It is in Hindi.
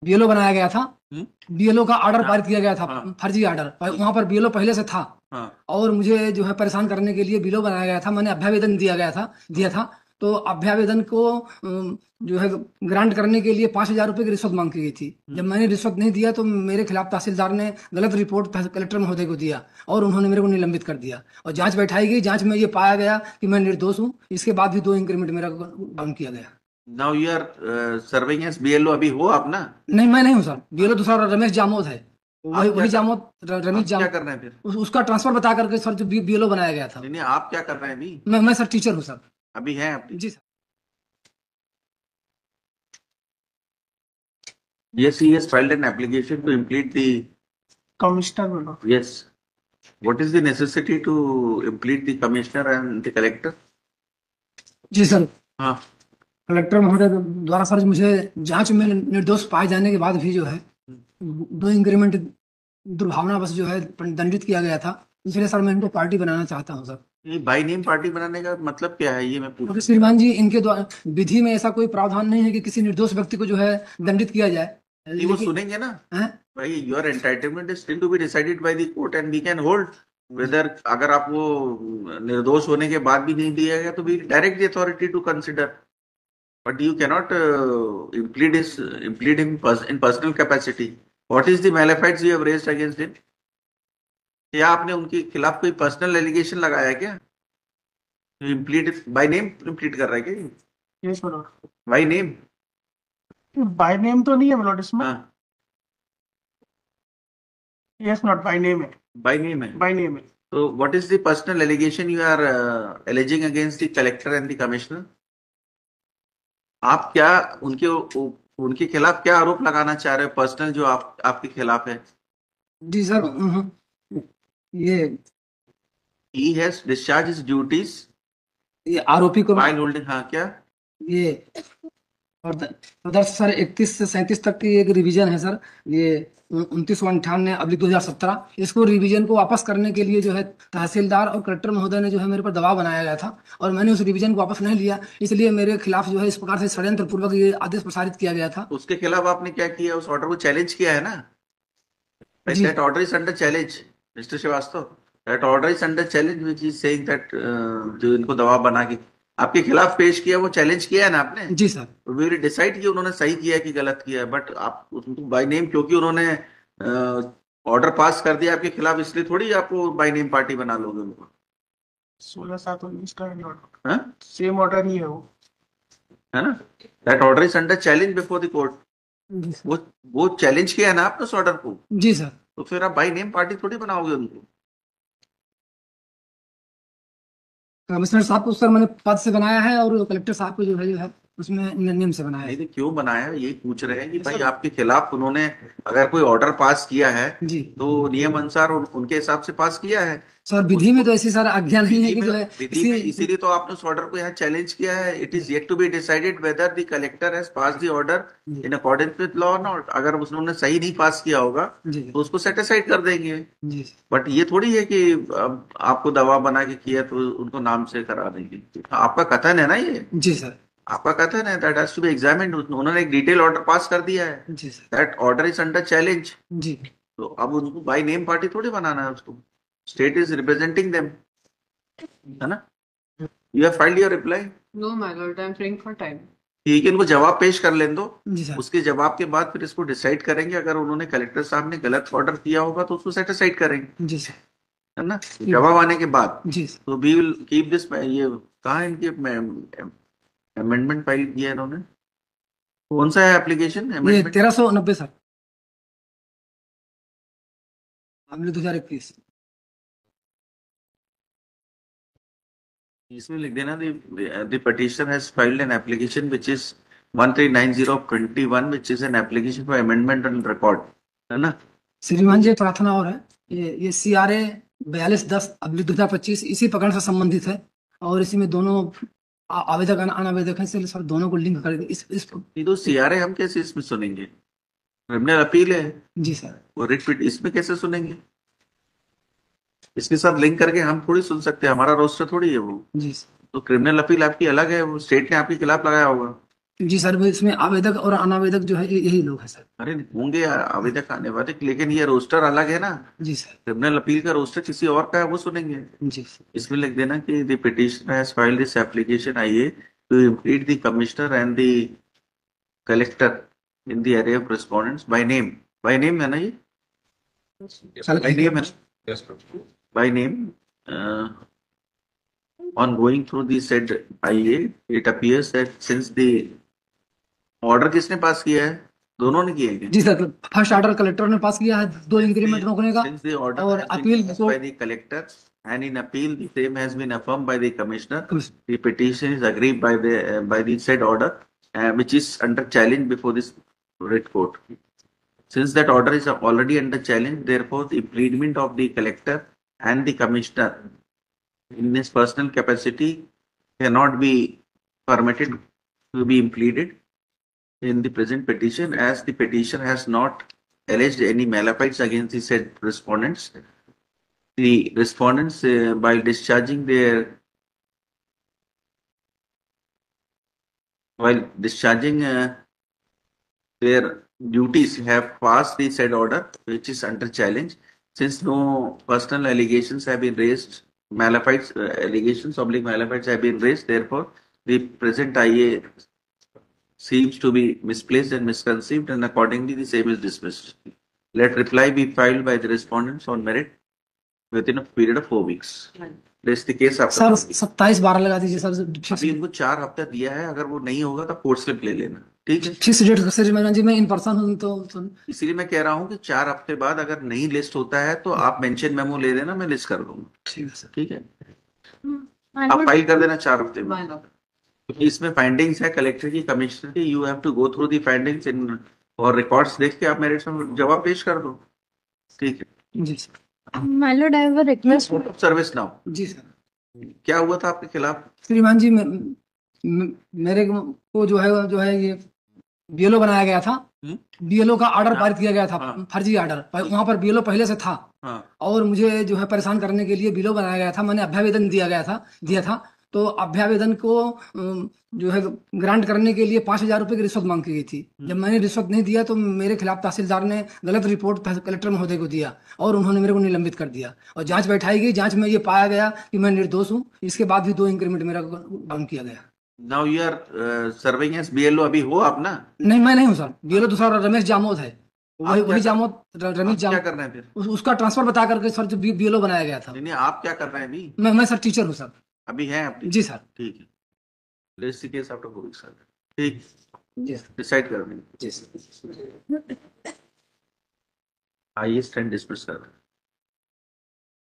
बीएलओ बनाया गया था। हम्म। बीएलओ का ऑर्डर हाँ पारित किया गया था, हाँ फर्जी ऑर्डर, वहां पर बीएलओ पहले से था। हाँ और मुझे जो है परेशान करने के लिए बीएलओ बनाया गया था। मैंने अभ्यावेदन दिया हाँ। था। तो अभ्यावेदन को जो है ग्रांट करने के लिए 5,000 रुपये की रिश्वत मांग की गई थी। जब हम्म। मैंने रिश्वत नहीं दिया तो मेरे खिलाफ तहसीलदार ने गलत रिपोर्ट कलेक्टर महोदय को दिया और उन्होंने मेरे को निलंबित कर दिया। और जांच बैठाई गई, जांच में ये पाया गया कि मैं निर्दोष हूँ। इसके बाद भी 2 इंक्रीमेंट मेरा डाउन किया गया। Now you are serving as BLO अभी हो आप ना? नहीं, मैं नहीं हूँ सर, हाँ। बीएलओ दूसरा रमेश जामोद है। वही आप क्या वही कर जामोद, रमेश आप क्या जाम कर रहे हैं फिर? उसका ट्रांसफर बता करके सर जो बीएलओ बनाया गया था। नहीं नहीं, आप क्या कर रहे हैं अभी? मैं सर टीचर हूँ सर। अभी हैं आप? जी sir. Yes, he has filed an application to implead the. Commissioner बोलो। Yes. What is the necessity to implead the commissioner and the collector? जी सर। हाँ। कलेक्टर महोदय द्वारा सर मुझे जांच में निर्दोष पाए जाने के बाद भी जो है 2 इंक्रीमेंट दुर्भावना बस जो है दंडित किया गया था। इसलिए सर मैं इनको पार्टी बनाना चाहता हूँ सर। ये बाई नेम पार्टी बनाने का मतलब क्या है, ये मैं पूछ क्योंकि रहा हूँ। श्रीमान जी, इनके द्वारा विधि में ऐसा कोई प्रावधान नहीं है कि किसी निर्दोष व्यक्ति को जो है दंडित किया जाए, नहीं, वो लेकिन सुनेंगे ना। हैं? भाई, your entitlement is still to be decided by the court and we can hold whether, अगर आप वो निर्दोष होने के बाद भी नहीं दिया गया तो we direct the authority to consider, but you cannot implead him in personal capacity. What is the malafide you have raised against him? क्या आपने उनके खिलाफ कोई पर्सनल एलिगेशन लगाया है क्या? इम्प्लीड बाय नेम इम्प्लीड कर रहा है क्या? Yes milord. By name. By name तो नहीं है मिलोड इसमें। हाँ, यस नॉट बाय नेम है। बाय नेम है। बाय नेम है। तो what is the personal allegation you are alleging against the collector and the commissioner? आप क्या उनके उनके खिलाफ क्या आरोप लगाना चाह रहे हो पर्सनल, जो आपके खिलाफ है? जी सर। ये he has discharge his duties ये आरोपी को बाय होल्डिंग, हाँ क्या? ये और दर्ज सर 31 से 37 तक की एक रिवीजन है सर। ये 2998/2017, इसको रिवीजन को वापस करने के लिए जो है तहसीलदार और कलेक्टर महोदय ने जो है मेरे पर दबाव बनाया गया था और मैंने उस रिवीजन को वापस नहीं लिया। इसलिए मेरे खिलाफ जो है इस प्रकार से षड्यंत्र पूर्वक ये आदेश प्रसारित किया गया था। उसके खिलाफ आपने क्या किया? उस ऑर्डर को चैलेंज किया है ना? जी। That order is under challenge, Mr. Srivastava. That order is under challenge, which is saying that जो इनको दबाव बना के आपके खिलाफ पेश किया, वो चैलेंज किया है ना आपने? जी सर। तो वी विल डिसाइड कि उन्होंने सही किया है कि गलत किया है, बट आप उनको बाय नेम, क्योंकि उन्होंने ऑर्डर पास कर दिया आपके खिलाफ, इसलिए थोड़ी आपको बाय नेम पार्टी बना लोगे उनको। 16/7/19 का हाँ? सेम ऑर्डर नहीं है वो। है ना? That order is under challenge before the court. जी सर। वो चैलेंज किया है ना आपने उस ऑर्डर को, जी सर। तो फिर आप बाय नेम पार्टी थोड़ी बनाओगे उनको। कमिश्नर साहब को सर मैंने पद से बनाया है और कलेक्टर साहब को जो है उसमें नियम से बनाया नहीं है। नहीं, क्यों बनाया है यही पूछ रहे हैं कि भाई सर। आपके खिलाफ उन्होंने अगर कोई ऑर्डर पास किया है जी तो नियम अनुसार उनके हिसाब से पास किया है सर, विधि में उसको। तो ऐसी सर आज्ञा नहीं है विधि कि में जो है विधि किसी। में इसीलिए तो आपने उस ऑर्डर को यहाँ चैलेंज किया है। It is yet to be decided whether the collector has pass the order जी। इन अकॉर्डेंस विद लॉ और नॉट। अगर उन्होंने सही नहीं पास किया होगा जी। तो उसको सेटिसाइड कर देंगे। जी। बट ये थोड़ी है कि अब आपको दबाव बना के किया तो उनको नाम से करा देंगे। आपका कथन है ना ये? जी सर। आपका कथन है that has to be examined. उन्होंने एक डिटेल ऑर्डर पास कर दिया है। जी sir. That order is under challenge. जी। तो अब उनको बाय नेम पार्टी थोड़ी बनाना है उसको। स्टेट इज रिप्रेजेंटिंग देम, है ना? You have filed your reply. No my lord, I am praying for time. ठीक है, इनको जवाब पेश कर लें दो। जी सर। उसके जवाब के बाद फिर इसको डिसाइड करेंगे। अगर उन्होंने कलेक्टर साहब ने गलत ऑर्डर किया होगा तो उसको सेटिसाइड करेंगे, जी सर। है ना? जवाब आने के बाद जी सर। तो वी विल कीप दिस। ये कहाँ है इनके अमेंडमेंट फाइल किया है इन्होंने? कौन सा है एप्लीकेशन ये अमेंडमेंट? 1390 सर, मामले 2021। इसमें लिख देना the petitioner has filed an application which is 1390/21 which is an application for amendment on record, है ना? श्रीमान जी एक प्रार्थना और है। ये CRA 4210/2025 इसी प्रकरण से संबंधित है और इसी में दोनों आवेदक अनावेदक हैं, इसलिए सर दोनों को लिंक कर इस। ये तो सीआरए हम कैसे इसमें सुनेंगे? क्रिमिनल अपील है जी सर। वो, रिट पिट इसमें कैसे सुनेंगे? इसके साथ लिंक करके हम थोड़ी सुन सकते हैं, हमारा रोस्टर थोड़ी है वो। जी सर। तो क्रिमिनल अपील आपकी अलग है, वो स्टेट ने आपके खिलाफ लगाया होगा। जी सर, वो इसमें आवेदक और अनावेदक जो है यही लोग हैं सर। अरे होंगे आवेदक आने वाले, लेकिन ये रोस्टर अलग है ना। जी सर। क्रिमिनल अपील का रोस्टर किसी और का है, वो सुनेंगे। जी इसमें लिख देना कि the petitioner has filed this application IA to implead the commissioner and the collector in the area of respondents by name है ना ये, सर। बाय नेम है, by name. On going through the said IA, it appears that since the order किसने पास किया है, दोनों ने किए हैं क्या? जी सर, फर्स्ट ऑर्डर कलेक्टर ने पास किया है 2 इंक्रीमेंट रोकने का, Since the order और has been अपील passed को by the collector and in appeal the same has been affirmed by the commissioner, the petition is agreed by the said order, which is under challenge before this writ court. Since that order is already under challenge, therefore the impleadment of the collector and the commissioner in his personal capacity cannot be permitted to be impleaded in the present petition, as the petition has not alleged any malafides against the said respondents. The respondents, while discharging their duties, have passed the said order, which is under challenge. Since no personal allegations have been raised, malafides allegations oblique malafides have been raised, therefore the present IA seems to be misplaced and misconceived, and accordingly the same is dismissed. Let reply be filed by the respondents on merit within a period of 4 weeks. This the case after. Sir 27/12 लगा दीजिए सर। अभी इनको 4 हफ्ता दिया है, अगर वो नहीं होगा तो कोर्ट स्लिप ले लेना, ठीक है। फिक्स डेट सर मैडम जी, मैं इन पर्सन हूँ तो इसीलिए मैं कह रहा हूँ कि 4 हफ्ते बाद अगर नहीं लिस्ट होता है तो आप मेंशन मेमो ले देना, मैं लिस्ट कर दूंगा, ठीक है सर। ठीक है। आप फाइल कर देना 4 हफ्ते में, क्योंकि इसमें फाइंडिंग्स है कलेक्टर की, कमिश्नर की। You have to go through the findings in, और रिकॉर्ड्स देख के आप मेरे सामने जवाब पेश कर दो, ठीक है। जी sir. My lord, I have a request. Service now, जी सर। क्या हुआ था आपके खिलाफ? श्रीमान जी, मेरे को जो है ये बीएलओ बनाया गया था। बीएलओ का ऑर्डर पारित किया गया था, फर्जी ऑर्डर। वहां पर बीएलओ पहले से था, और मुझे जो है परेशान करने के लिए बीएलओ बनाया गया था। मैंने अभ्यावेदन दिया था। तो अभ्यावेदन को जो है ग्रांट करने के लिए 5,000 रुपए की रिश्वत मांग की गई थी। जब मैंने रिश्वत नहीं दिया तो मेरे खिलाफ तहसीलदार ने गलत रिपोर्ट कलेक्टर महोदय को दिया, और उन्होंने मेरे को निलंबित कर दिया, और जांच बैठाई गई। जांच में ये पाया गया कि मैं निर्दोष हूँ। इसके बाद भी 2 इंक्रीमेंट मेरा डाउन किया गया। Now you are serving as BLO, अभी हो आप ना? नहीं, मैं नहीं हूँ सर। बीएलओ दूसरा रमेश जामोद है, वही जामोद, रमेश क्या जामोद। कर रहे हैं फिर? उसका ट्रांसफर बता करके सर जो बीएलओ बनाया गया था। नहीं, आप क्या कर रहे हैं अभी? मैं सर टीचर हूँ सर। अभी हैं आप? जी सर। ठीक है, let's see case after 4 weeks, ठीक, जी डिसाइड कर देंगे। जी सर। आई स्टैंड डिस्मिस कर